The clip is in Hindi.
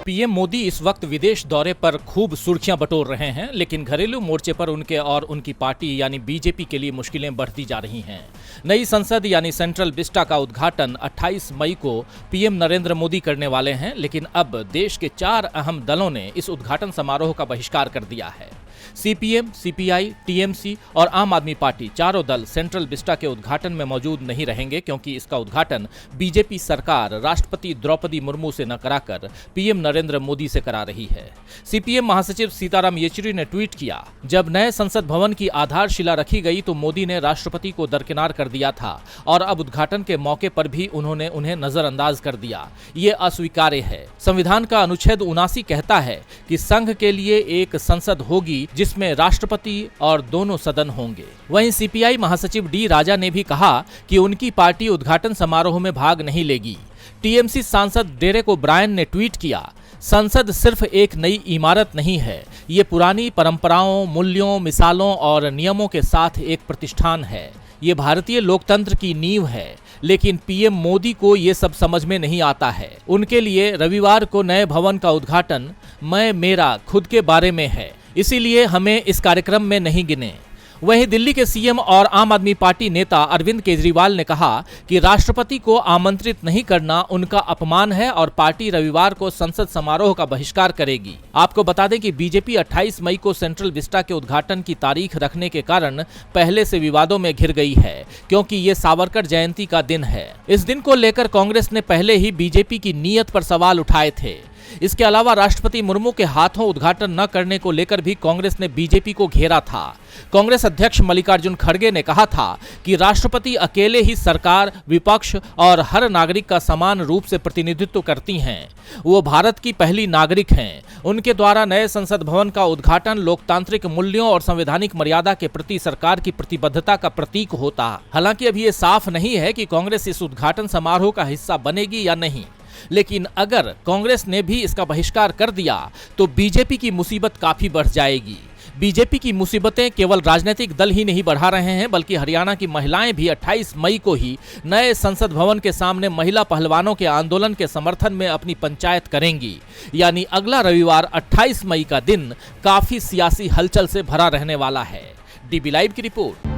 पीएम मोदी इस वक्त विदेश दौरे पर खूब सुर्खियां बटोर रहे हैं, लेकिन घरेलू मोर्चे पर उनके और उनकी पार्टी यानी बीजेपी के लिए मुश्किलें बढ़ती जा रही हैं। नई संसद यानी सेंट्रल विस्टा का उद्घाटन 28 मई को पीएम नरेंद्र मोदी करने वाले हैं, लेकिन अब देश के 4 अहम दलों ने इस उद्घाटन समारोह का बहिष्कार कर दिया है। सीपीएम, सीपीआई, टीएमसी और आम आदमी पार्टी चारों दल सेंट्रल विस्टा के उद्घाटन में मौजूद नहीं रहेंगे, क्योंकि इसका उद्घाटन बीजेपी सरकार राष्ट्रपति द्रौपदी मुर्मू से न कराकर पीएम नरेंद्र मोदी से करा रही है। सीपीएम महासचिव सीताराम येचुरी ने ट्वीट किया, जब नए संसद भवन की आधारशिला रखी गई तो मोदी ने राष्ट्रपति को दरकिनार कर दिया था और अब उद्घाटन के मौके पर भी उन्होंने उन्हें नजरअंदाज कर दिया। ये अस्वीकार्य है। संविधान का अनुच्छेद 79 कहता है कि संघ के लिए एक संसद होगी जिसमें राष्ट्रपति और दोनों सदन होंगे। वहीं सीपीआई महासचिव डी राजा ने भी कहा कि उनकी पार्टी उद्घाटन समारोह में भाग नहीं लेगी। टीएमसी सांसद डेरेक ओब्रायन ने ट्वीट किया, संसद सिर्फ एक नई इमारत नहीं है, ये पुरानी परंपराओं, मूल्यों, मिसालों और नियमों के साथ एक प्रतिष्ठान है। ये भारतीय लोकतंत्र की नींव है। लेकिन पीएम मोदी को ये सब समझ में नहीं आता है। उनके लिए रविवार को नए भवन का उद्घाटन मैं, मेरा, खुद के बारे में है, इसीलिए हमें इस कार्यक्रम में नहीं गिने। वहीं दिल्ली के सीएम और आम आदमी पार्टी नेता अरविंद केजरीवाल ने कहा कि राष्ट्रपति को आमंत्रित नहीं करना उनका अपमान है और पार्टी रविवार को संसद समारोह का बहिष्कार करेगी। आपको बता दें कि बीजेपी 28 मई को सेंट्रल विस्टा के उद्घाटन की तारीख रखने के कारण पहले से विवादों में घिर गई है, क्योंकि ये सावरकर जयंती का दिन है। इस दिन को लेकर कांग्रेस ने पहले ही बीजेपी की नीयत पर सवाल उठाए थे। इसके अलावा राष्ट्रपति मुर्मू के हाथों उद्घाटन न करने को लेकर भी कांग्रेस ने बीजेपी को घेरा था। कांग्रेस अध्यक्ष मल्लिकार्जुन खड़गे ने कहा था कि राष्ट्रपति अकेले ही सरकार, विपक्ष और हर नागरिक का समान रूप से प्रतिनिधित्व करती हैं। वो भारत की पहली नागरिक हैं। उनके द्वारा नए संसद भवन का उद्घाटन लोकतांत्रिक मूल्यों और संवैधानिक मर्यादा के प्रति सरकार की प्रतिबद्धता का प्रतीक होता। हालांकि अभी ये साफ नहीं है कि कांग्रेस इस उद्घाटन समारोह का हिस्सा बनेगी या नहीं, लेकिन अगर कांग्रेस ने भी इसका बहिष्कार कर दिया तो बीजेपी की मुसीबत काफी बढ़ जाएगी। बीजेपी की मुसीबतें केवल राजनीतिक दल ही नहीं बढ़ा रहे हैं, बल्कि हरियाणा की महिलाएं भी 28 मई को ही नए संसद भवन के सामने महिला पहलवानों के आंदोलन के समर्थन में अपनी पंचायत करेंगी। यानी अगला रविवार 28 मई का दिन काफी सियासी हलचल से भरा रहने वाला है। डीबी लाइव की रिपोर्ट।